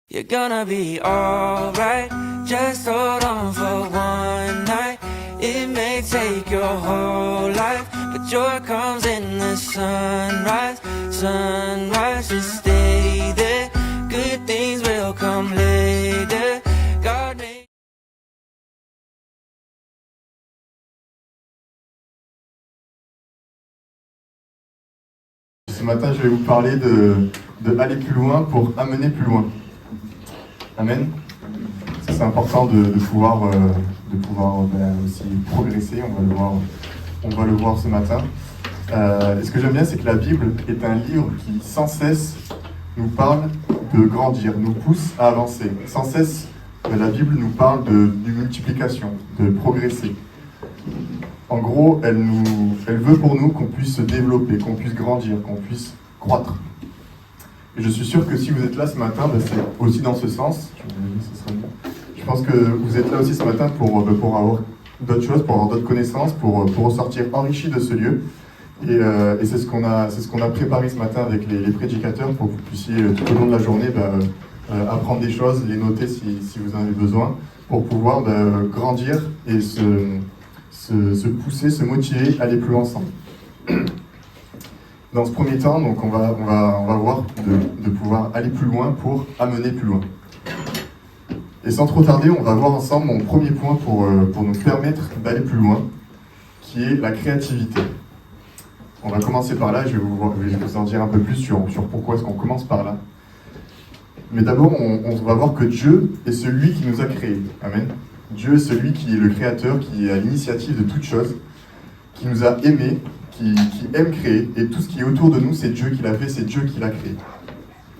You're gonna be alright, just hold on for one night. It may take your whole life, but joy comes in the sunrise. Sunrise, just stay there, good things will come later. God made... Ce matin, je vais vous parler de aller plus loin pour amener plus loin. Amen. C'est important de pouvoir aussi progresser. On va le voir ce matin. Et ce que j'aime bien, c'est que la Bible est un livre qui sans cesse nous parle de grandir, nous pousse à avancer. Sans cesse, la Bible nous parle de multiplication, de progresser. En gros, elle veut pour nous qu'on puisse se développer, qu'on puisse grandir, qu'on puisse croître. Et je suis sûr que si vous êtes là ce matin, c'est aussi dans ce sens. Je pense que vous êtes là aussi ce matin pour avoir d'autres choses, pour avoir d'autres connaissances, pour ressortir enrichi de ce lieu. Et c'est ce qu'on a préparé ce matin avec les prédicateurs pour que vous puissiez tout au long de la journée apprendre des choses, les noter si vous en avez besoin, pour pouvoir grandir et se pousser, se motiver, aller plus loin ensemble. Dans ce premier temps, donc on va voir de pouvoir aller plus loin pour amener plus loin. Et sans trop tarder, on va voir ensemble mon premier point pour nous permettre d'aller plus loin, qui est la créativité. On va commencer par là, je vais vous en dire un peu plus sur pourquoi est-ce qu'on commence par là. Mais d'abord, on va voir que Dieu est celui qui nous a créés. Amen. Dieu est celui qui est le créateur, qui est à l'initiative de toutes choses, qui nous a aimés, qui aime créer, et tout ce qui est autour de nous, c'est Dieu qui l'a fait, c'est Dieu qui l'a créé.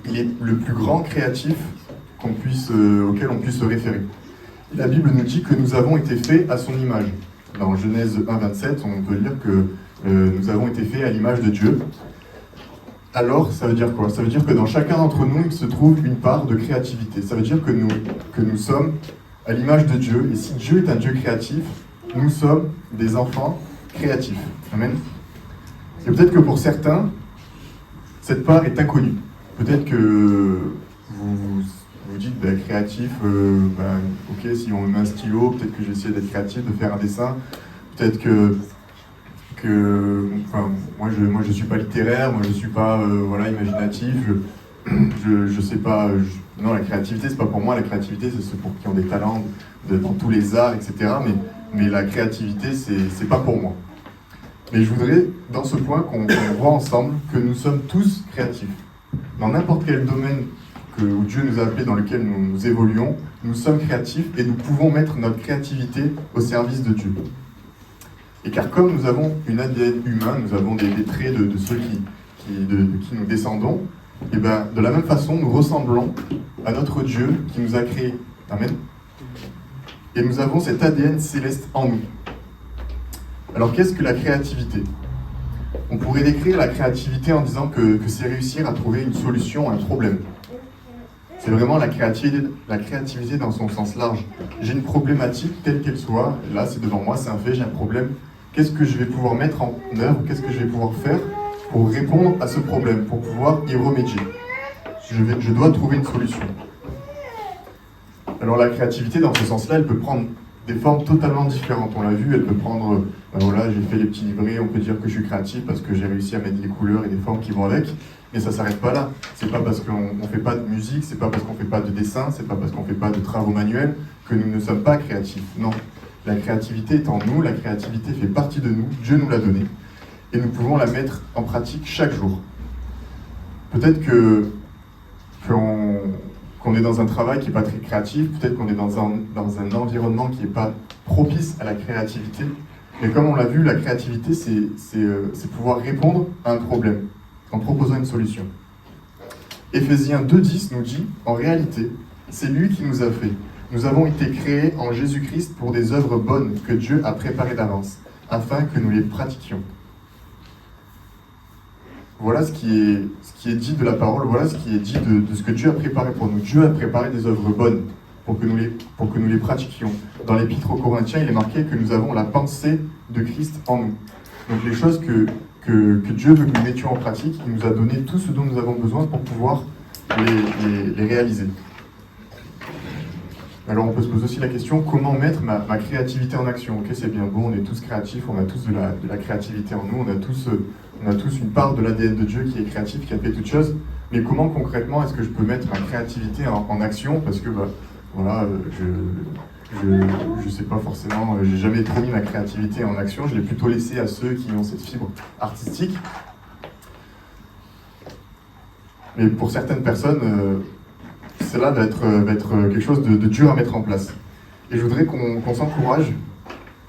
Il est le plus grand créatif auquel on puisse se référer. Et la Bible nous dit que nous avons été faits à son image. Dans Genèse 1,27, on peut lire que nous avons été faits à l'image de Dieu. Alors, ça veut dire quoi? Ça veut dire que dans chacun d'entre nous, il se trouve une part de créativité. Ça veut dire que nous sommes à l'image de Dieu, et si Dieu est un Dieu créatif, nous sommes des enfants créatifs. Amen. Et peut-être que pour certains, cette part est inconnue. Peut-être que vous dites, créatif, ok, si on me met un stylo, peut-être que je vais essayer d'être créatif, de faire un dessin. Peut-être moi je suis pas littéraire, moi je suis pas imaginatif, je sais pas. Non, la créativité, c'est pas pour moi. La créativité, c'est ceux pour qui ont des talents dans tous les arts, etc. Mais la créativité, c'est pas pour moi. Mais je voudrais, dans ce point, qu'on voit ensemble que nous sommes tous créatifs. Dans n'importe quel domaine où Dieu nous a appelés, dans lequel nous évoluons, nous sommes créatifs et nous pouvons mettre notre créativité au service de Dieu. Et car comme nous avons une ADN humain, nous avons des traits de ceux de qui nous descendons, et de la même façon, nous ressemblons à notre Dieu qui nous a créés. Amen. Et nous avons cet ADN céleste en nous. Alors qu'est-ce que la créativité? On pourrait décrire la créativité en disant que c'est réussir à trouver une solution à un problème. C'est vraiment la créativité dans son sens large. J'ai une problématique telle qu'elle soit, là c'est devant moi, c'est un fait, j'ai un problème. Qu'est-ce que je vais pouvoir mettre en œuvre? Qu'est-ce que je vais pouvoir faire pour répondre à ce problème, pour pouvoir y remédier? Je dois trouver une solution. Alors la créativité, dans ce sens-là, elle peut prendre des formes totalement différentes. On l'a vu, elle peut prendre, j'ai fait les petits livrets, on peut dire que je suis créatif parce que j'ai réussi à mettre des couleurs et des formes qui vont avec, mais ça ne s'arrête pas là. C'est pas parce qu'on ne fait pas de musique, c'est pas parce qu'on ne fait pas de dessin, c'est pas parce qu'on ne fait pas de travaux manuels que nous ne sommes pas créatifs. Non, la créativité est en nous, la créativité fait partie de nous, Dieu nous l'a donnée, et nous pouvons la mettre en pratique chaque jour. Peut-être qu'on est dans un travail qui n'est pas très créatif, peut-être qu'on est dans un environnement qui n'est pas propice à la créativité. Mais comme on l'a vu, la créativité, c'est pouvoir répondre à un problème en proposant une solution. Éphésiens 2,10 nous dit, en réalité, c'est lui qui nous a fait. Nous avons été créés en Jésus-Christ pour des œuvres bonnes que Dieu a préparées d'avance, afin que nous les pratiquions. Voilà ce qui est dit de la parole, voilà ce qui est dit de ce que Dieu a préparé pour nous. Dieu a préparé des œuvres bonnes pour que nous les pratiquions. Dans l'Épître aux Corinthiens, il est marqué que nous avons la pensée de Christ en nous. Donc les choses que Dieu veut que nous mettions en pratique, il nous a donné tout ce dont nous avons besoin pour pouvoir les réaliser. Alors on peut se poser aussi la question, comment mettre ma créativité en action? Ok, c'est bien beau, on est tous créatifs, on a tous de la créativité en nous, on a tous une part de l'ADN de Dieu qui est créatif, qui a fait toutes choses, mais comment concrètement est-ce que je peux mettre ma créativité en action? Parce que voilà, je sais pas forcément, j'ai jamais trop mis ma créativité en action, je l'ai plutôt laissé à ceux qui ont cette fibre artistique. Mais pour certaines personnes, cela va être quelque chose de dur à mettre en place. Et je voudrais qu'on s'encourage,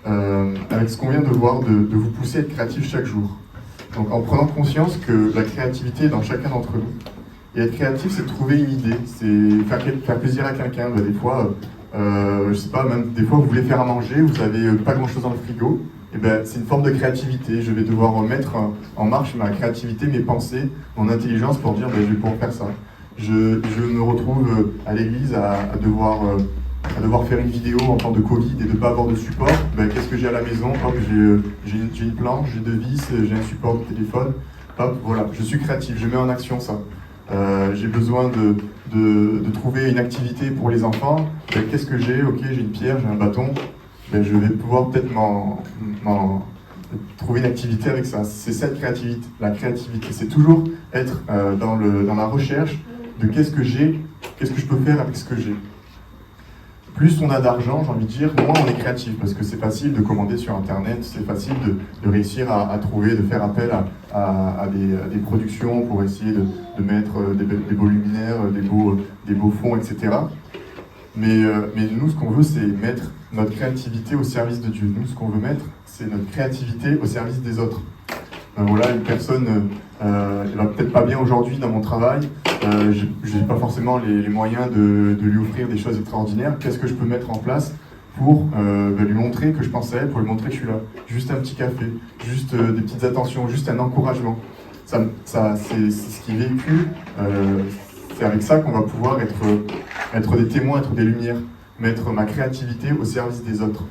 avec ce qu'on vient de voir, de vous pousser à être créatif chaque jour. Donc en prenant conscience que la créativité est dans chacun d'entre nous. Et être créatif, c'est trouver une idée, c'est faire plaisir à quelqu'un. Des fois, je sais pas, même des fois vous voulez faire à manger, vous avez pas grand chose dans le frigo, et c'est une forme de créativité. Je vais devoir mettre en marche ma créativité, mes pensées, mon intelligence pour dire je vais pouvoir faire ça. Je me retrouve à l'église à devoir faire une vidéo en temps de Covid et de ne pas avoir de support. Qu'est-ce que j'ai à la maison? Hop, j'ai une planche, j'ai 2 vis, j'ai un support de téléphone. Hop, voilà, je suis créatif, je mets en action ça. J'ai besoin de trouver une activité pour les enfants. Qu'est-ce que j'ai? Ok, j'ai une pierre, j'ai un bâton. Je vais pouvoir peut-être trouver une activité avec ça. C'est cette créativité. La créativité, c'est toujours être dans la recherche de qu'est-ce que j'ai, qu'est-ce que je peux faire avec ce que j'ai. Plus on a d'argent, j'ai envie de dire, moins on est créatif, parce que c'est facile de commander sur Internet, c'est facile de réussir à trouver, de faire appel à des productions pour essayer de mettre des beaux luminaires, des beaux fonds, etc. Mais nous, ce qu'on veut, c'est mettre notre créativité au service de Dieu. Nous, ce qu'on veut mettre, c'est notre créativité au service des autres. Voilà, une personne, elle va peut-être pas bien aujourd'hui dans mon travail, je n'ai pas forcément les moyens de lui offrir des choses extraordinaires. Qu'est-ce que je peux mettre en place pour lui montrer que je pense à elle, pour lui montrer que je suis là? Juste un petit café, juste des petites attentions, juste un encouragement. C'est ce qui est vécu, c'est avec ça qu'on va pouvoir être des témoins, être des lumières, mettre ma créativité au service des autres.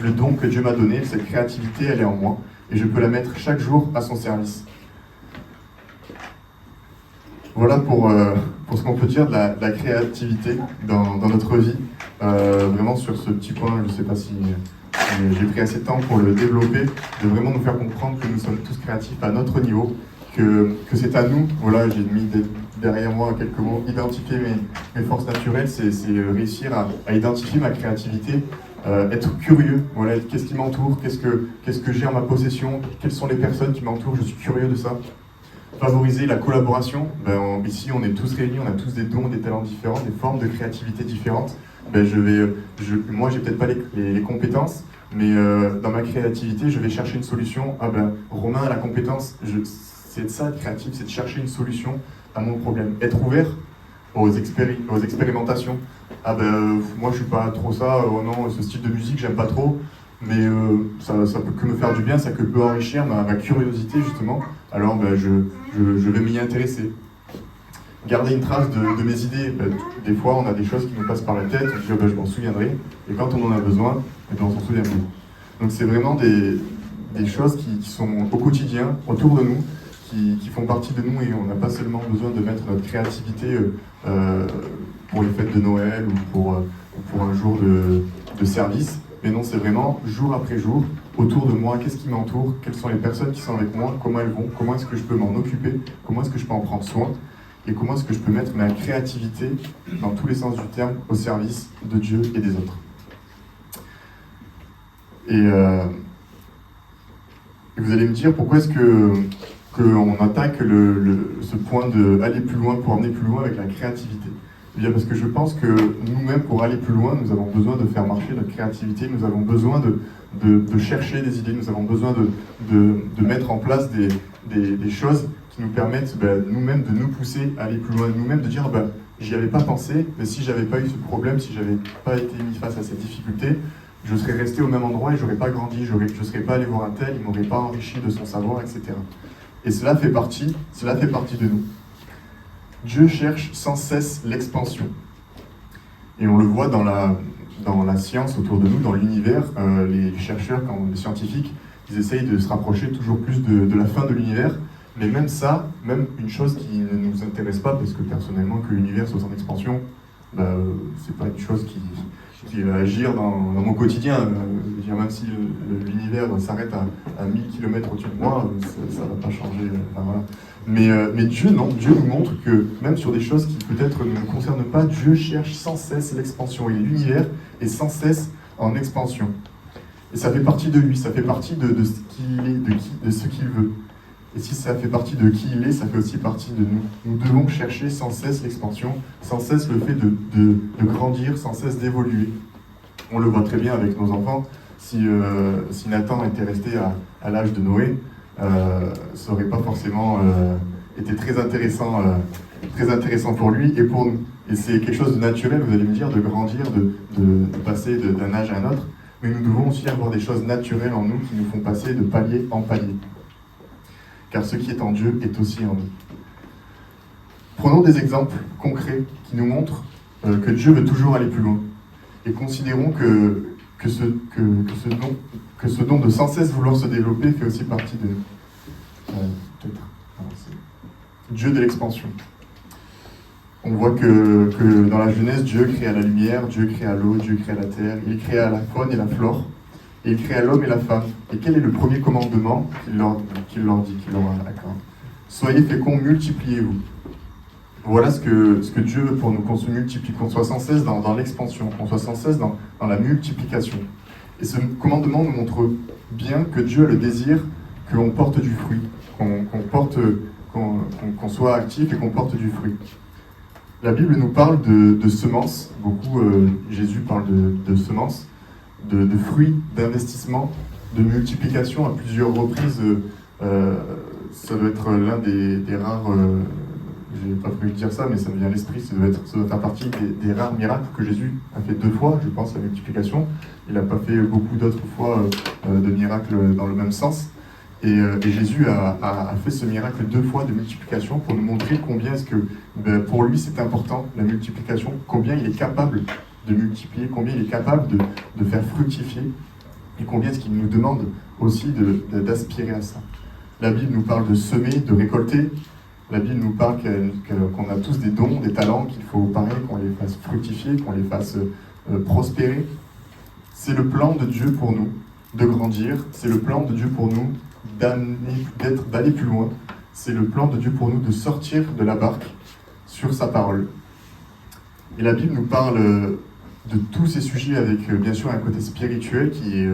Le don que Dieu m'a donné, cette créativité, elle est en moi. Et je peux la mettre chaque jour à son service. Voilà pour ce qu'on peut dire de la créativité dans notre vie. Vraiment sur ce petit point, je ne sais pas si j'ai pris assez de temps pour le développer, de vraiment nous faire comprendre que nous sommes tous créatifs à notre niveau, que c'est à nous, voilà, j'ai mis derrière moi quelques mots, identifier mes forces naturelles, c'est réussir à identifier ma créativité. Être curieux, voilà, qu'est-ce qui m'entoure, qu'est-ce que j'ai en ma possession, quelles sont les personnes qui m'entourent, je suis curieux de ça. Favoriser la collaboration, ici on est tous réunis, on a tous des dons, des talents différents, des formes de créativité différentes. Moi j'ai peut-être pas les compétences, mais dans ma créativité je vais chercher une solution. Romain a la compétence, c'est de ça être créatif, c'est de chercher une solution à mon problème. Être ouvert aux expérimentations. Moi je suis pas trop ça, oh non, ce style de musique j'aime pas trop, mais ça peut que me faire du bien, ça peut enrichir ma curiosité justement, alors je vais m'y intéresser. Garder une trace de mes idées, des fois on a des choses qui nous passent par la tête, on se dit je m'en souviendrai, et quand on en a besoin, on s'en souvient plus. Donc c'est vraiment des choses qui sont au quotidien, autour de nous, qui font partie de nous, et on n'a pas seulement besoin de mettre notre créativité pour les fêtes de Noël ou pour un jour de service, mais non, c'est vraiment jour après jour, autour de moi, qu'est-ce qui m'entoure, quelles sont les personnes qui sont avec moi, comment elles vont, comment est-ce que je peux m'en occuper, comment est-ce que je peux en prendre soin, et comment est-ce que je peux mettre ma créativité, dans tous les sens du terme, au service de Dieu et des autres. Et vous allez me dire, pourquoi est-ce qu'on attaque ce point d'aller plus loin, pour emmener plus loin avec la créativité? Eh bien parce que je pense que nous-mêmes, pour aller plus loin, nous avons besoin de faire marcher notre créativité, nous avons besoin de chercher des idées, nous avons besoin de mettre en place des choses qui nous permettent nous-mêmes de nous pousser à aller plus loin, nous-mêmes de dire j'y avais pas pensé, mais si j'avais pas eu ce problème, si j'avais pas été mis face à cette difficulté, je serais resté au même endroit et j'aurais pas grandi, je serais pas allé voir un tel, il m'aurait pas enrichi de son savoir, etc. Et cela fait partie de nous. Dieu cherche sans cesse l'expansion. Et on le voit dans la science autour de nous, dans l'univers. Les chercheurs, les scientifiques, ils essayent de se rapprocher toujours plus de la fin de l'univers. Mais même ça, même une chose qui ne nous intéresse pas, parce que personnellement, que l'univers soit en expansion, c'est pas une chose qui va agir dans mon quotidien. Je veux dire, même si l'univers s'arrête à 1000 km au-dessus de moi, ça va pas changer. Voilà. Mais Dieu, non. Dieu nous montre que même sur des choses qui peut-être ne nous concernent pas, Dieu cherche sans cesse l'expansion. Et l'univers est sans cesse en expansion. Et ça fait partie de lui, ça fait partie de ce qu'il est, de ce qu'il veut. Et si ça fait partie de qui il est, ça fait aussi partie de nous. Nous devons chercher sans cesse l'expansion, sans cesse le fait de grandir, sans cesse d'évoluer. On le voit très bien avec nos enfants. Si Nathan était resté à l'âge de Noé, ça n'aurait pas forcément été très intéressant pour lui et pour nous. Et c'est quelque chose de naturel, vous allez me dire, de grandir, de passer d'un âge à un autre. Mais nous devons aussi avoir des choses naturelles en nous qui nous font passer de palier en palier. Car ce qui est en Dieu est aussi en nous. Prenons des exemples concrets qui nous montrent que Dieu veut toujours aller plus loin. Et considérons que ce don de sans cesse vouloir se développer fait aussi partie de nous. Dieu de l'expansion. On voit que dans la Genèse, Dieu créa la lumière, Dieu créa l'eau, Dieu créa la terre, il créa la faune et la flore, et il créa l'homme et la femme. Et quel est le premier commandement qu'il leur accorde? Soyez féconds, multipliez-vous. Voilà ce que Dieu veut pour nous, qu'on se multiplie, qu'on soit sans cesse dans l'expansion, qu'on soit sans cesse dans la multiplication. Et ce commandement nous montre bien que Dieu a le désir qu'on porte du fruit, qu'on soit actif et qu'on porte du fruit. La Bible nous parle de semences, beaucoup Jésus parle de semences, de fruits, d'investissement, de multiplication à plusieurs reprises. Ça doit être l'un des rares, j'ai pas prévu de dire ça, mais ça me vient à l'esprit, ça doit faire partie des rares miracles que Jésus a fait 2 fois, je pense, la multiplication. Il n'a pas fait beaucoup d'autres fois de miracles dans le même sens. Et Jésus a fait ce miracle 2 fois de multiplication pour nous montrer combien est-ce que pour lui c'est important la multiplication, combien il est capable de multiplier, combien il est capable de faire fructifier et combien est-ce qu'il nous demande aussi d'aspirer à ça. La Bible nous parle de semer, de récolter. La Bible nous parle qu'on a tous des dons, des talents, qu'il faut pareil qu'on les fasse fructifier, qu'on les fasse prospérer. C'est le plan de Dieu pour nous de grandir, c'est le plan de Dieu pour nous d'aller plus loin. C'est le plan de Dieu pour nous de sortir de la barque sur sa parole. Et la Bible nous parle de tous ces sujets avec bien sûr un côté spirituel qui est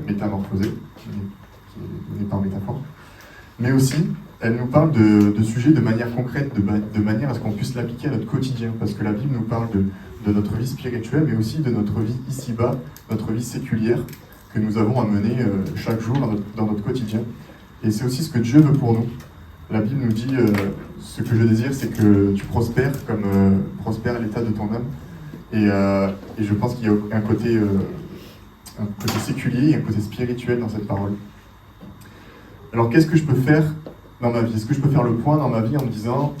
métamorphosé, qui est donné par métaphore. Mais aussi, elle nous parle de sujets de manière concrète, de manière à ce qu'on puisse l'appliquer à notre quotidien. Parce que la Bible nous parle de notre vie spirituelle, mais aussi de notre vie ici-bas, notre vie séculière, que nous avons à mener chaque jour dans notre quotidien. Et c'est aussi ce que Dieu veut pour nous. La Bible nous dit, ce que je désire, c'est que tu prospères comme prospère l'état de ton âme. Et je pense qu'il y a un côté séculier et un côté spirituel dans cette parole. Alors qu'est-ce que je peux faire dans ma vie? Est-ce que je peux faire le point dans ma vie en me disant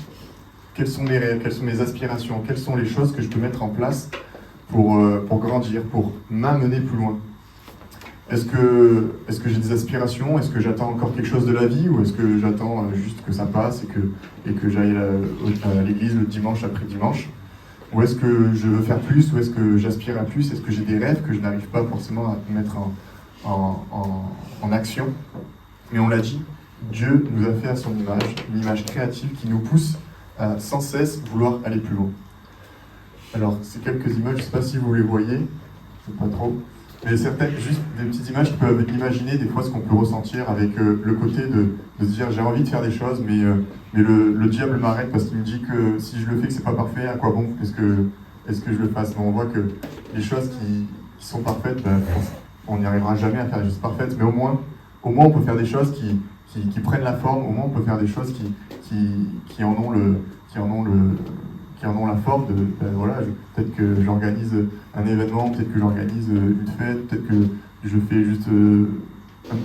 quels sont mes rêves, quelles sont mes aspirations, quelles sont les choses que je peux mettre en place pour grandir, pour m'amener plus loin? Est-ce que j'ai des aspirations? Est-ce que j'attends encore quelque chose de la vie? Ou est-ce que j'attends juste que ça passe et que j'aille à l'église le dimanche après dimanche? Ou est-ce que je veux faire plus? Ou est-ce que j'aspire à plus? Est-ce que j'ai des rêves que je n'arrive pas forcément à mettre en action? Mais on l'a dit, Dieu nous a fait à son image, une image créative qui nous pousse à sans cesse vouloir aller plus loin. Alors, ces quelques images, je ne sais pas si vous les voyez, c'est pas trop, mais certaines, juste des petites images qui peuvent imaginer des fois ce qu'on peut ressentir avec le côté de se dire j'ai envie de faire des choses, mais le diable m'arrête parce qu'il me dit que si je le fais que c'est pas parfait, à quoi bon est-ce que je le fasse? Mais on voit que les choses qui sont parfaites, on n'y arrivera jamais à faire des choses parfaites, mais au moins on peut faire des choses qui prennent la forme, au moins on peut faire des choses qui en ont la forme de, voilà, peut-être que j'organise un événement, peut-être que j'organise une fête, peut-être que je fais juste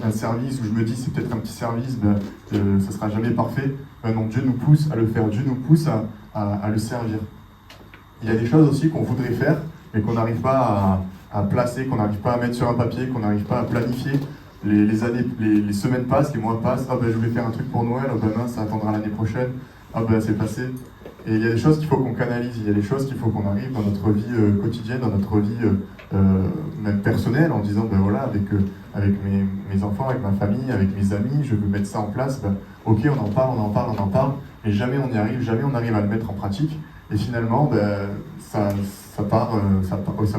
un service où je me dis c'est peut-être un petit service, ça sera jamais parfait. Non, Dieu nous pousse à le faire, Dieu nous pousse à le servir. Il y a des choses aussi qu'on voudrait faire, mais qu'on n'arrive pas à placer, qu'on n'arrive pas à mettre sur un papier, qu'on n'arrive pas à planifier. Les années, les semaines passent, les mois passent, je voulais faire un truc pour Noël, mince, ça attendra l'année prochaine, c'est passé. Et il y a des choses qu'il faut qu'on canalise, il y a des choses qu'il faut qu'on arrive dans notre vie quotidienne, dans notre vie même personnelle, en disant, ben voilà, avec mes enfants, avec ma famille, avec mes amis, je veux mettre ça en place, ben, ok, on en parle, mais jamais on y arrive, jamais on arrive à le mettre en pratique. Et finalement, ben, ça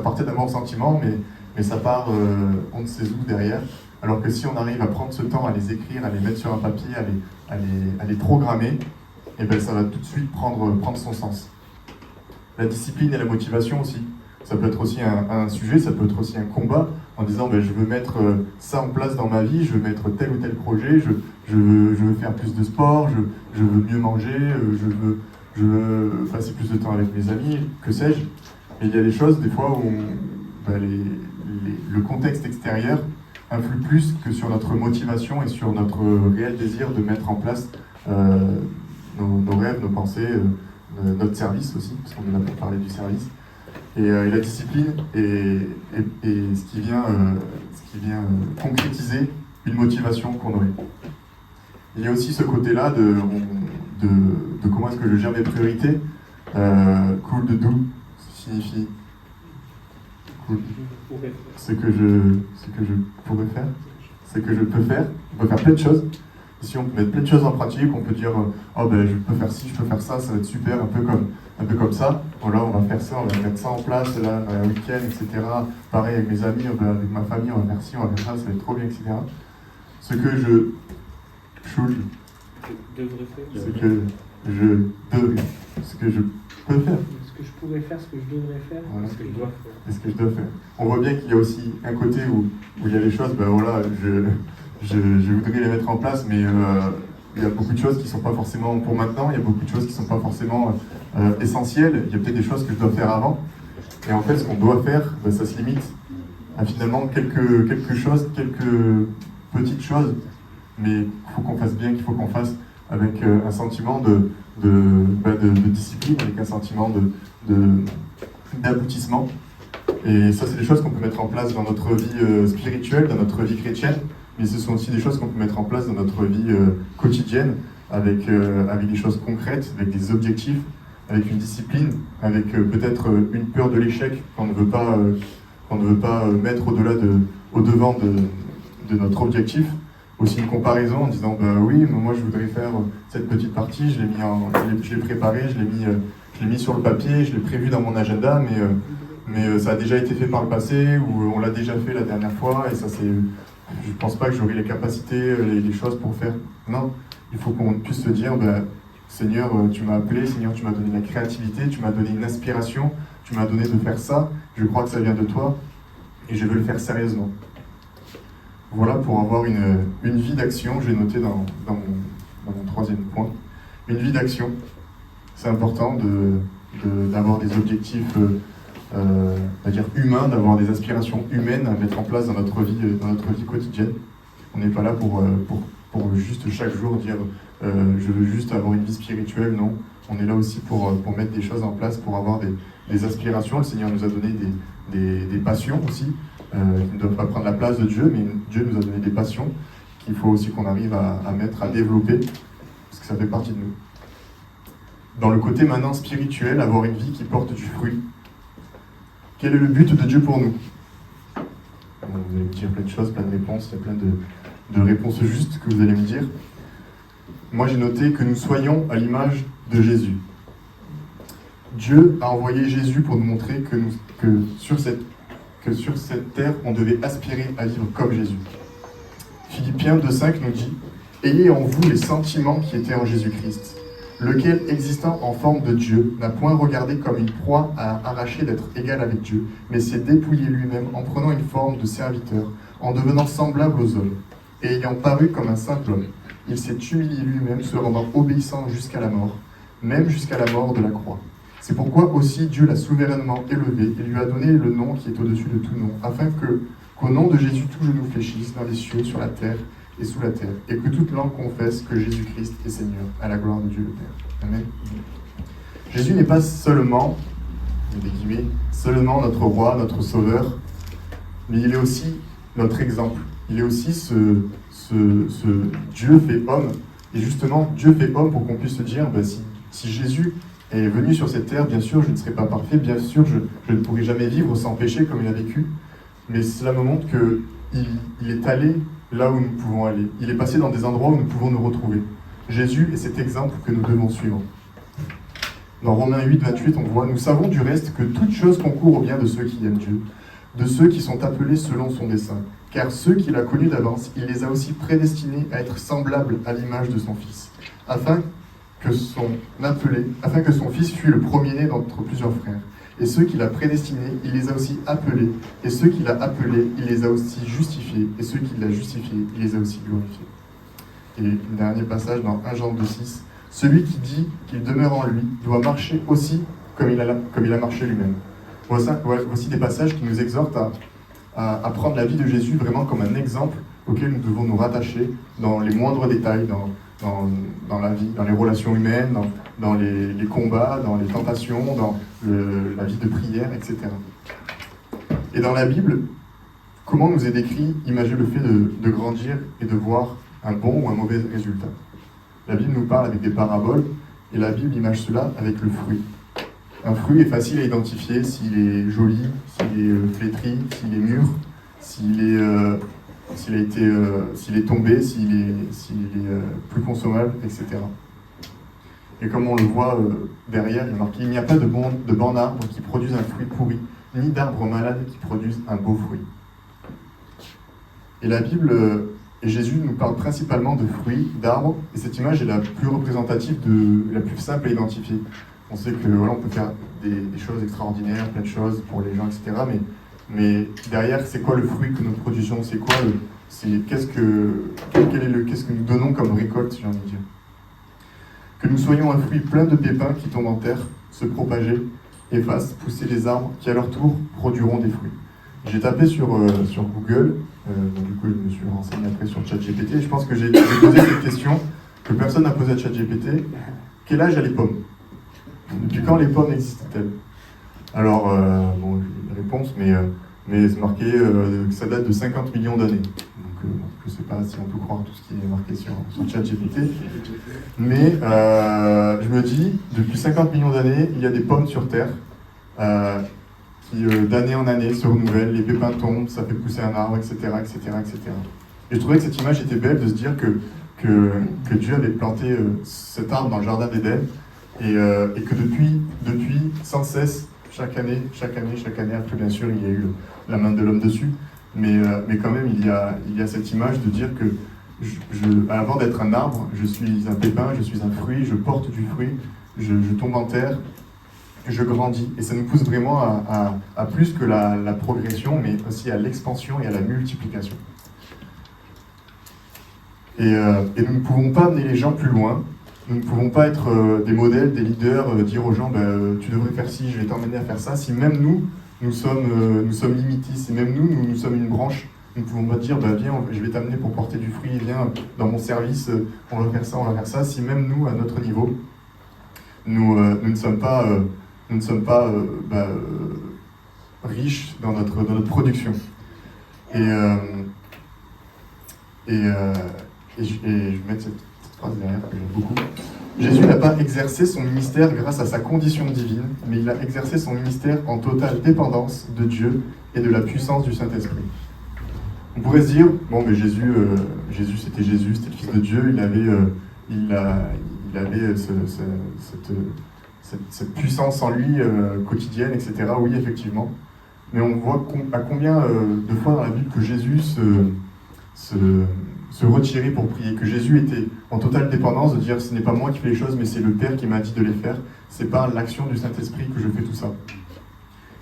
partait d'un bon sentiment, mais ça part on ne sait où derrière. Alors que si on arrive à prendre ce temps, à les écrire, à les mettre sur un papier, à les programmer, et ben ça va tout de suite prendre son sens. La discipline et la motivation aussi. Ça peut être aussi un sujet, ça peut être aussi un combat, en disant ben, je veux mettre ça en place dans ma vie, je veux mettre tel ou tel projet, je veux faire plus de sport, je veux mieux manger, je veux passer plus de temps avec mes amis, que sais-je. Et il y a des choses, des fois, où ben, le contexte extérieur influe plus que sur notre motivation et sur notre réel désir de mettre en place nos rêves, nos pensées, notre service aussi, parce qu'on est là pour parler du service. Et la discipline est ce qui vient concrétiser une motivation qu'on aurait. Il y a aussi ce côté-là de comment est-ce que je gère mes priorités. Cool de do signifie cool. Ce que je pourrais faire, ce que je peux faire. On peut faire plein de choses. Ici, on peut mettre plein de choses en pratique. On peut dire, oh ben je peux faire ci, je peux faire ça, ça va être super, un peu comme ça. Voilà, on va faire ça, on va mettre ça en place, là, un week-end, etc. Pareil avec mes amis, avec ma famille, on va faire ci, on va faire ça, ça va être trop bien, etc. Ce que je peux faire. Ce que je pourrais faire, ce que je devrais faire, voilà. Ce que je dois faire. Et ce que je dois faire. On voit bien qu'il y a aussi un côté où il y a des choses, ben voilà, je voudrais les mettre en place, mais il y a beaucoup de choses qui ne sont pas forcément pour maintenant, il y a beaucoup de choses qui ne sont pas forcément essentielles, il y a peut-être des choses que je dois faire avant. Et en fait, ce qu'on doit faire, ben, ça se limite à finalement quelques petites choses, mais qu'il faut qu'on fasse bien, qu'il faut qu'on fasse avec un sentiment de discipline, avec un sentiment d'aboutissement. Et ça, c'est des choses qu'on peut mettre en place dans notre vie spirituelle, dans notre vie chrétienne, mais ce sont aussi des choses qu'on peut mettre en place dans notre vie quotidienne, avec des choses concrètes, avec des objectifs, avec une discipline, avec peut-être une peur de l'échec qu'on ne veut pas mettre au-devant de notre objectif. Aussi une comparaison en disant bah oui, moi je voudrais faire cette petite partie, je l'ai préparé, je l'ai mis sur le papier, je l'ai prévu dans mon agenda, mais ça a déjà été fait par le passé ou on l'a déjà fait la dernière fois et ça c'est, je pense pas que j'aurai les capacités, les choses pour faire. Non, il faut qu'on puisse se dire bah, Seigneur, tu m'as appelé, Seigneur, tu m'as donné la créativité, tu m'as donné une inspiration, tu m'as donné de faire ça, je crois que ça vient de toi et je veux le faire sérieusement. Voilà pour avoir une vie d'action, j'ai noté dans mon troisième point. Une vie d'action, c'est important d'avoir des objectifs on va dire humains, d'avoir des aspirations humaines à mettre en place dans notre vie quotidienne. On n'est pas là pour juste chaque jour dire je veux juste avoir une vie spirituelle, non. On est là aussi pour mettre des choses en place, pour avoir des aspirations. Le Seigneur nous a donné des passions aussi, qui ne doivent pas prendre la place de Dieu, mais Dieu nous a donné des passions qu'il faut aussi qu'on arrive à mettre, à développer, parce que ça fait partie de nous. Dans le côté maintenant spirituel, avoir une vie qui porte du fruit. Quel est le but de Dieu pour nous? Vous allez me dire plein de choses, plein de réponses, il y a plein de réponses justes que vous allez me dire. Moi j'ai noté que nous soyons à l'image de Jésus. Dieu a envoyé Jésus pour nous montrer que sur cette terre, on devait aspirer à vivre comme Jésus. Philippiens 2,5 nous dit « Ayez en vous les sentiments qui étaient en Jésus-Christ, lequel, existant en forme de Dieu, n'a point regardé comme une proie à arracher d'être égal avec Dieu, mais s'est dépouillé lui-même en prenant une forme de serviteur, en devenant semblable aux hommes, et ayant paru comme un simple homme. Il s'est humilié lui-même, se rendant obéissant jusqu'à la mort, même jusqu'à la mort de la croix. C'est pourquoi aussi Dieu l'a souverainement élevé et lui a donné le nom qui est au-dessus de tout nom, afin qu'au nom de Jésus tout genou fléchisse dans les cieux, sur la terre et sous la terre, et que toute langue confesse que Jésus-Christ est Seigneur, à la gloire de Dieu le Père. Amen. Jésus n'est pas seulement, des guillemets, seulement notre roi, notre sauveur, mais il est aussi notre exemple. Il est aussi ce Dieu fait homme. Et justement, Dieu fait homme pour qu'on puisse se dire, si Jésus est venu sur cette terre. Bien sûr, je ne serai pas parfait, bien sûr, je ne pourrai jamais vivre sans péché comme il a vécu, mais cela me montre qu'il est allé là où nous pouvons aller. Il est passé dans des endroits où nous pouvons nous retrouver. Jésus est cet exemple que nous devons suivre. Dans Romains 8, 28, on voit « Nous savons du reste que toute chose concourt au bien de ceux qui aiment Dieu, de ceux qui sont appelés selon son dessein. Car ceux qu'il a connus d'avance, il les a aussi prédestinés à être semblables à l'image de son Fils, afin que son Fils fût le premier-né d'entre plusieurs frères. Et ceux qu'il a prédestinés, il les a aussi appelés. Et ceux qu'il a appelés, il les a aussi justifiés. Et ceux qu'il a justifiés, il les a aussi glorifiés. » Et le dernier passage dans 1 Jean 2,6. « Celui qui dit qu'il demeure en lui doit marcher aussi comme il a marché lui-même. » Voici des passages qui nous exhortent à prendre la vie de Jésus vraiment comme un exemple auquel nous devons nous rattacher dans les moindres détails, dans la vie, dans les relations humaines, dans les combats, dans les tentations, dans la vie de prière, etc. Et dans la Bible, comment nous est décrit, imaginez le fait de grandir et de voir un bon ou un mauvais résultat. La Bible nous parle avec des paraboles, et la Bible image cela avec le fruit. Un fruit est facile à identifier s'il est joli, s'il est flétri, s'il est mûr, s'il est tombé, s'il est plus consommable, etc. Et comme on le voit derrière, il est marqué « Il n'y a pas de bon arbre qui produise un fruit pourri, ni d'arbre malade qui produise un beau fruit. » Et la Bible et Jésus nous parle principalement de fruits, d'arbres, et cette image est la plus représentative, la plus simple à identifier. On sait que voilà, on peut faire des choses extraordinaires, plein de choses pour les gens, etc. Mais derrière, c'est quoi le fruit que nous produisons? C'est quoi qu'est-ce que nous donnons comme récolte, j'ai envie de dire? Que nous soyons un fruit plein de pépins qui tombent en terre, se propager et fassent pousser des arbres qui à leur tour produiront des fruits. J'ai tapé sur Google, du coup je me suis renseigné après sur ChatGPT, et je pense que j'ai posé cette question que personne n'a posée à ChatGPT. Quel âge a les pommes? Depuis quand les pommes existent-elles? Alors, bon, j'ai une réponse, mais c'est marqué que ça date de 50 millions d'années. Donc, je ne sais pas si on peut croire tout ce qui est marqué sur ChatGPT. Mais je me dis, depuis 50 millions d'années, il y a des pommes sur Terre qui, d'année en année, se renouvellent, les pépins tombent, ça fait pousser un arbre, etc., etc., etc. Et je trouvais que cette image était belle de se dire que Dieu avait planté cet arbre dans le jardin d'Éden, et que depuis, sans cesse, chaque année, après bien sûr il y a eu la main de l'homme dessus, mais quand même il y a cette image de dire que avant d'être un arbre, je suis un pépin, je suis un fruit, je porte du fruit, je tombe en terre, je grandis, et ça nous pousse vraiment à plus que la progression, mais aussi à l'expansion et à la multiplication. Et nous ne pouvons pas amener les gens plus loin. Nous ne pouvons pas être des modèles, des leaders, dire aux gens tu devrais faire ci, je vais t'emmener à faire ça. Si même nous sommes limités, si même nous sommes une branche, nous ne pouvons pas dire viens, je vais t'amener pour porter du fruit, viens dans mon service, on va faire ça, on va faire ça. Si même nous, à notre niveau, nous ne sommes pas riches dans notre production. Et je vais mettre cette phrase derrière que j'aime beaucoup. Jésus n'a pas exercé son ministère grâce à sa condition divine, mais il a exercé son ministère en totale dépendance de Dieu et de la puissance du Saint-Esprit. On pourrait se dire, bon, mais Jésus c'était le Fils de Dieu, il avait cette puissance en lui quotidienne, etc. Oui, effectivement. Mais on voit à combien de fois dans la Bible que Jésus se retirer pour prier, que Jésus était en totale dépendance de dire ce n'est pas moi qui fais les choses, mais c'est le Père qui m'a dit de les faire, c'est par l'action du Saint-Esprit que je fais tout ça.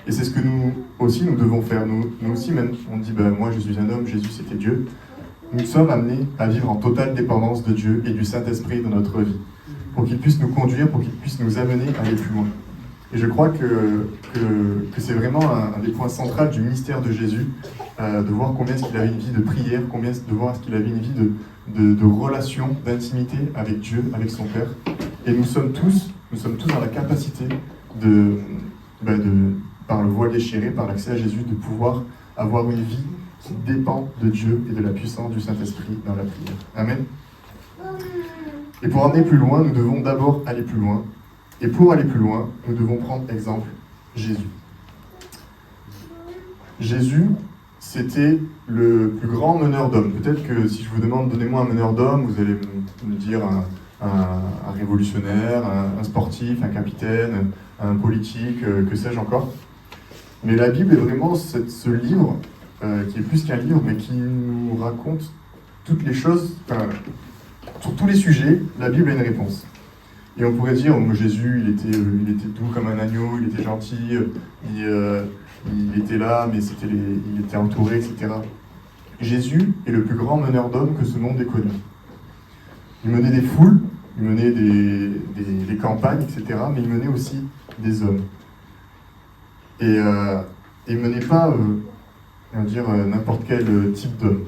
Et c'est ce que nous aussi nous devons faire. Nous aussi, même on dit moi je suis un homme, Jésus c'était Dieu. Nous sommes amenés à vivre en totale dépendance de Dieu et du Saint-Esprit dans notre vie, pour qu'il puisse nous conduire, pour qu'il puisse nous amener à aller plus loin. Et je crois que c'est vraiment un des points centraux du ministère de Jésus, de voir combien est-ce qu'il avait une vie de prière, de voir est-ce qu'il avait une vie de relation, d'intimité avec Dieu, avec son Père. Et nous sommes tous dans la capacité par le voile déchiré, par l'accès à Jésus, de pouvoir avoir une vie qui dépend de Dieu et de la puissance du Saint-Esprit dans la prière. Amen. Et pour aller plus loin, nous devons d'abord aller plus loin. Et pour aller plus loin, nous devons prendre exemple Jésus. Jésus, c'était le plus grand meneur d'hommes. Peut-être que si je vous demande, donnez-moi un meneur d'hommes, vous allez me dire un révolutionnaire, un sportif, un capitaine, un politique, que sais-je encore. Mais la Bible est vraiment ce livre, qui est plus qu'un livre, mais qui nous raconte toutes les choses, sur tous les sujets, la Bible a une réponse. Et on pourrait dire, Jésus, il était doux comme un agneau, il était gentil, il était là, mais il était entouré, etc. Jésus est le plus grand meneur d'hommes que ce monde ait connu. Il menait des foules, il menait des campagnes, etc., mais il menait aussi des hommes. Et il ne menait pas, on va dire, n'importe quel type d'homme.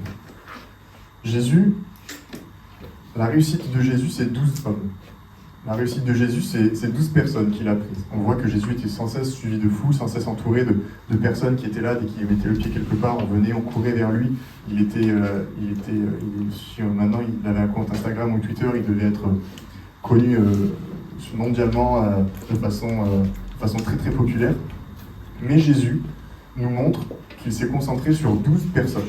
Jésus, la réussite de Jésus, c'est 12 hommes. La réussite de Jésus, c'est 12 personnes qu'il a prises. On voit que Jésus était sans cesse suivi de foules, sans cesse entouré de personnes qui étaient là, dès qu'il mettait le pied quelque part, on venait, on courait vers lui. Maintenant, il avait un compte Instagram ou Twitter, il devait être connu mondialement de façon très très populaire. Mais Jésus nous montre qu'il s'est concentré sur 12 personnes.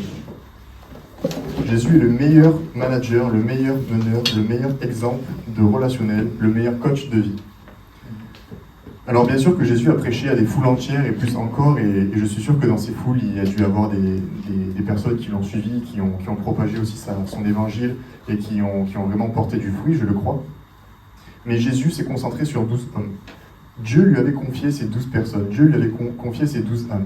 Jésus est le meilleur manager, le meilleur meneur, le meilleur exemple de relationnel, le meilleur coach de vie. Alors bien sûr que Jésus a prêché à des foules entières et plus encore, et je suis sûr que dans ces foules, il y a dû avoir des personnes qui l'ont suivi, qui ont propagé aussi son évangile et qui ont vraiment porté du fruit, je le crois. Mais Jésus s'est concentré sur 12 hommes. Dieu lui avait confié ces 12 personnes, Dieu lui avait confié ces 12 âmes.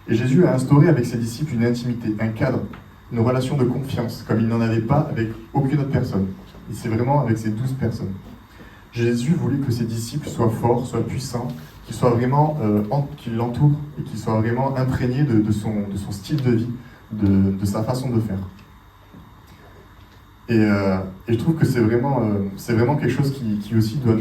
Et Jésus a instauré avec ses disciples une intimité, un cadre, une relation de confiance, comme il n'en avait pas avec aucune autre personne. Et c'est vraiment avec ces 12 personnes. Jésus voulait que ses disciples soient forts, soient puissants, qu'ils soient vraiment, qu'ils l'entourent et qu'ils soient vraiment imprégnés de son style de vie, de sa façon de faire. Et je trouve que c'est vraiment quelque chose qui aussi doit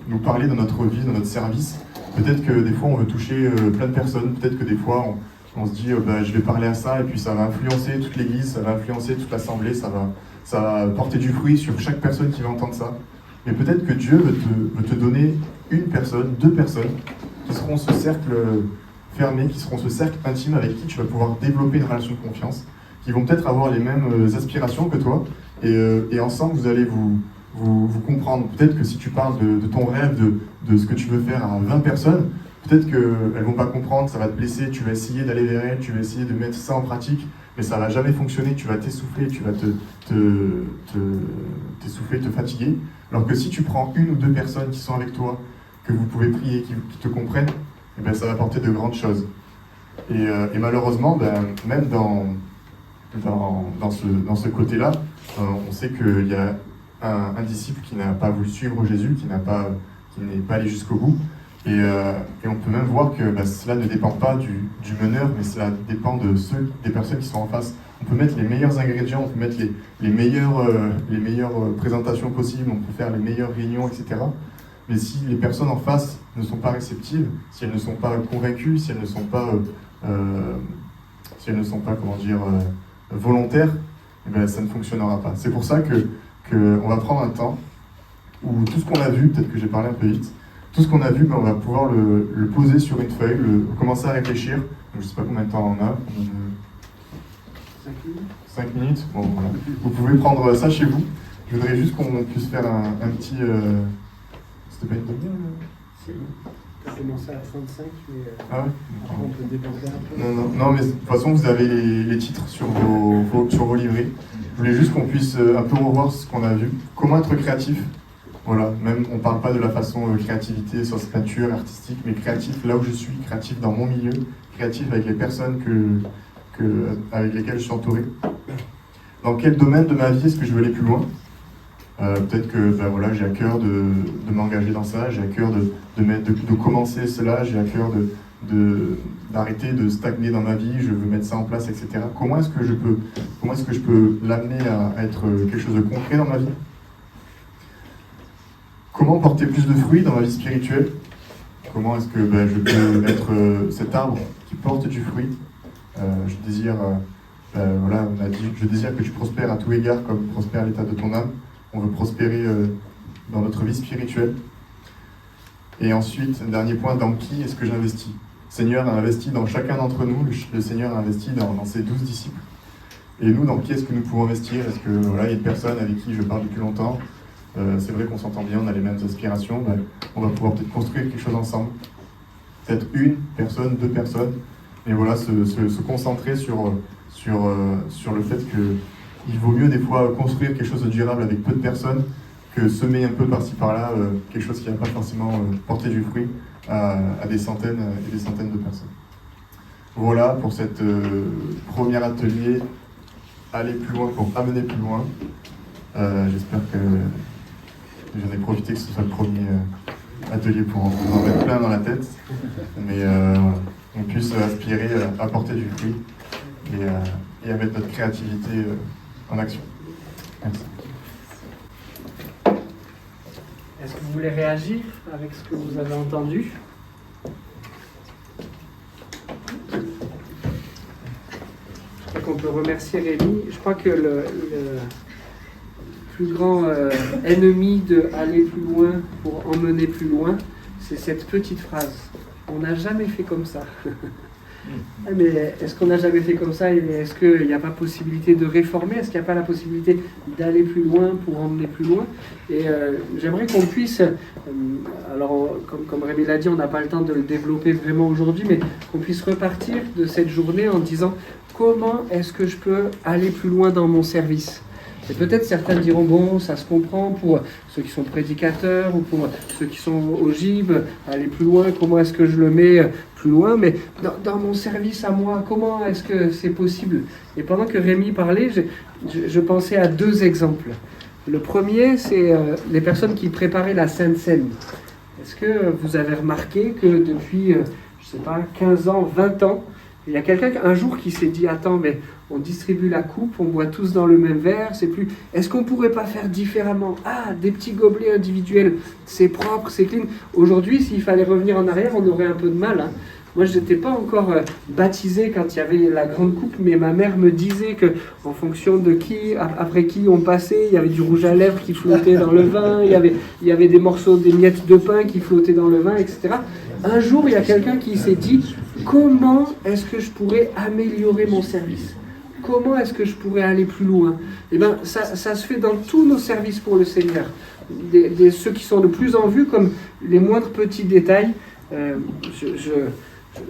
nous parler dans notre vie, dans notre service. Peut-être que des fois on veut toucher plein de personnes, peut-être que des fois on se dit je vais parler à ça et puis ça va influencer toute l'église, ça va influencer toute l'assemblée, ça va porter du fruit sur chaque personne qui va entendre ça. Mais peut-être que Dieu veut te donner une personne, 2 personnes qui seront ce cercle fermé, qui seront ce cercle intime avec qui tu vas pouvoir développer une relation de confiance, qui vont peut-être avoir les mêmes aspirations que toi et ensemble vous allez vous comprendre. Peut-être que si tu parles de ton rêve, de ce que tu veux faire à 20 personnes, peut-être qu'elles ne vont pas comprendre, ça va te blesser, tu vas essayer d'aller vers elles, tu vas essayer de mettre ça en pratique, mais ça ne va jamais fonctionner, tu vas t'essouffler, tu vas t'essouffler, te fatiguer. Alors que si tu prends 1 ou 2 personnes qui sont avec toi, que vous pouvez prier, qui te comprennent, eh bien, ça va apporter de grandes choses. Et malheureusement, même dans ce côté-là, on sait qu'il y a un disciple qui n'a pas voulu suivre Jésus, qui n'est pas allé jusqu'au bout. Et on peut même voir que cela ne dépend pas du meneur, mais cela dépend des personnes qui sont en face. On peut mettre les meilleurs ingrédients, on peut mettre les meilleures présentations possibles, on peut faire les meilleures réunions, etc. Mais si les personnes en face ne sont pas réceptives, si elles ne sont pas convaincues, si elles ne sont pas, volontaires, eh ça ne fonctionnera pas. C'est pour ça qu'on va prendre un temps où tout ce qu'on a vu, peut-être que j'ai parlé un peu vite, tout ce qu'on a vu, on va pouvoir le poser sur une feuille, commencer à réfléchir. Donc, je ne sais pas combien de temps on a. 5 minutes. Bon, voilà. Vous pouvez prendre ça chez vous. Je voudrais juste qu'on puisse faire un petit... C'était pas une demi-heure Si. Tu as commencé à 35, mais ah ouais. on peut dépenser un peu. Non, mais de toute façon, vous avez les titres sur vos livrets. Je voulais juste qu'on puisse un peu revoir ce qu'on a vu. Comment être créatif. Voilà, même on ne parle pas de la façon créativité, sur cette peinture artistique, mais créatif là où je suis, créatif dans mon milieu, créatif avec les personnes avec lesquelles je suis entouré. Dans quel domaine de ma vie est-ce que je veux aller plus loin ? Peut-être que j'ai à cœur de m'engager dans ça, j'ai à cœur de commencer cela, j'ai à cœur d'arrêter de stagner dans ma vie, je veux mettre ça en place, etc. Comment est-ce que je peux l'amener à être quelque chose de concret dans ma vie ? Comment porter plus de fruits dans ma vie spirituelle ? Comment est-ce que je peux être cet arbre qui porte du fruit ? Je désire que tu prospères à tout égard comme prospère l'état de ton âme. On veut prospérer dans notre vie spirituelle. Et ensuite, dernier point, dans qui est-ce que j'investis? Seigneur a investi dans chacun d'entre nous, le Seigneur a investi dans ses 12 disciples. Et nous, dans qui est-ce que nous pouvons investir? Est-ce que voilà, il y a une personne avec qui je parle depuis longtemps, c'est vrai qu'on s'entend bien, on a les mêmes aspirations, on va pouvoir peut-être construire quelque chose ensemble. Peut-être une personne, deux personnes, mais voilà, se concentrer sur le fait qu'il vaut mieux des fois construire quelque chose de durable avec peu de personnes que semer un peu par-ci par-là quelque chose qui n'a pas forcément porté du fruit à des centaines et des centaines de personnes. Voilà pour cette premier atelier, aller plus loin pour amener plus loin. J'espère que j'en ai profité que ce soit le premier atelier pour en mettre plein dans la tête, mais on puisse aspirer à porter du fruit et à mettre notre créativité en action. Merci. Est-ce que vous voulez réagir avec ce que vous avez entendu? Je crois qu'on peut remercier Rémi. Je crois que le plus grand ennemi de aller plus loin pour emmener plus loin, c'est cette petite phrase. On n'a jamais fait comme ça. Mais est-ce qu'on n'a jamais fait comme ça? Est-ce qu'il n'y a pas possibilité de réformer? Est-ce qu'il n'y a pas la possibilité d'aller plus loin pour emmener plus loin? Et j'aimerais qu'on puisse, alors comme Rémi l'a dit, on n'a pas le temps de le développer vraiment aujourd'hui, mais qu'on puisse repartir de cette journée en disant comment est-ce que je peux aller plus loin dans mon service? Et peut-être certains diront, bon, ça se comprend pour ceux qui sont prédicateurs ou pour ceux qui sont au GIB, aller plus loin, comment est-ce que je le mets plus loin? Mais dans mon service à moi, comment est-ce que c'est possible? Et pendant que Rémi parlait, je pensais à deux exemples. Le premier, c'est les personnes qui préparaient la Sainte Seine. Est-ce que vous avez remarqué que depuis, je sais pas, 15 ans, 20 ans, il y a quelqu'un un jour qui s'est dit, attends, mais on distribue la coupe, on boit tous dans le même verre, c'est plus... Est-ce qu'on pourrait pas faire différemment? Ah, des petits gobelets individuels, c'est propre, c'est clean. Aujourd'hui, s'il fallait revenir en arrière, on aurait un peu de mal. Hein. Moi, je n'étais pas encore baptisé quand il y avait la grande coupe, mais ma mère me disait que, en fonction de qui, après qui on passait, il y avait du rouge à lèvres qui flottait dans le vin, il y avait des morceaux, des miettes de pain qui flottaient dans le vin, etc. Un jour, il y a quelqu'un qui s'est dit, comment est-ce que je pourrais améliorer mon service? Comment est-ce que je pourrais aller plus loin? Eh bien, ça se fait dans tous nos services pour le Seigneur. Ceux qui sont le plus en vue, comme les moindres petits détails.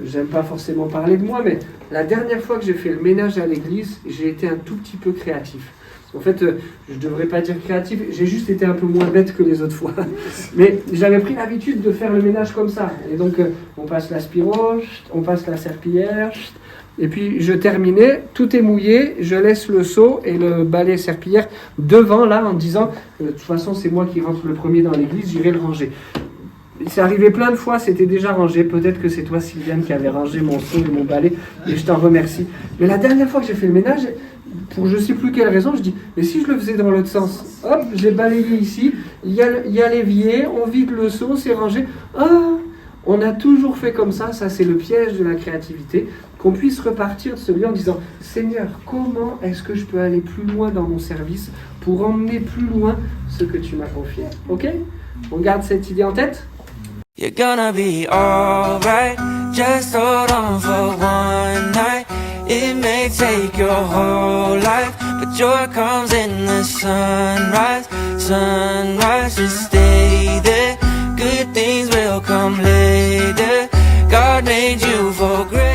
J'aime pas forcément parler de moi, mais la dernière fois que j'ai fait le ménage à l'église, j'ai été un tout petit peu créatif. En fait, je ne devrais pas dire créatif, j'ai juste été un peu moins bête que les autres fois. Mais j'avais pris l'habitude de faire le ménage comme ça. Et donc, on passe l'aspiro, on passe la serpillière, et puis je terminais, tout est mouillé, je laisse le seau et le balai serpillière devant là en disant, de toute façon c'est moi qui rentre le premier dans l'église, j'irai le ranger. C'est arrivé plein de fois, c'était déjà rangé. Peut-être que c'est toi, Sylviane, qui avait rangé mon seau et mon balai, et je t'en remercie. Mais la dernière fois que j'ai fait le ménage, pour je ne sais plus quelle raison, je dis, mais si je le faisais dans l'autre sens, hop, j'ai balayé ici, il y a l'évier, on vide le seau, c'est rangé. Ah, on a toujours fait comme ça c'est le piège de la créativité, qu'on puisse repartir de celui en disant, Seigneur, comment est-ce que je peux aller plus loin dans mon service pour emmener plus loin ce que tu m'as confié? Ok? On garde cette idée en tête? You're gonna be alright, just hold on for one night. It may take your whole life, but joy comes in the sunrise. Sunrise, just stay there, good things will come later. God made you for grace.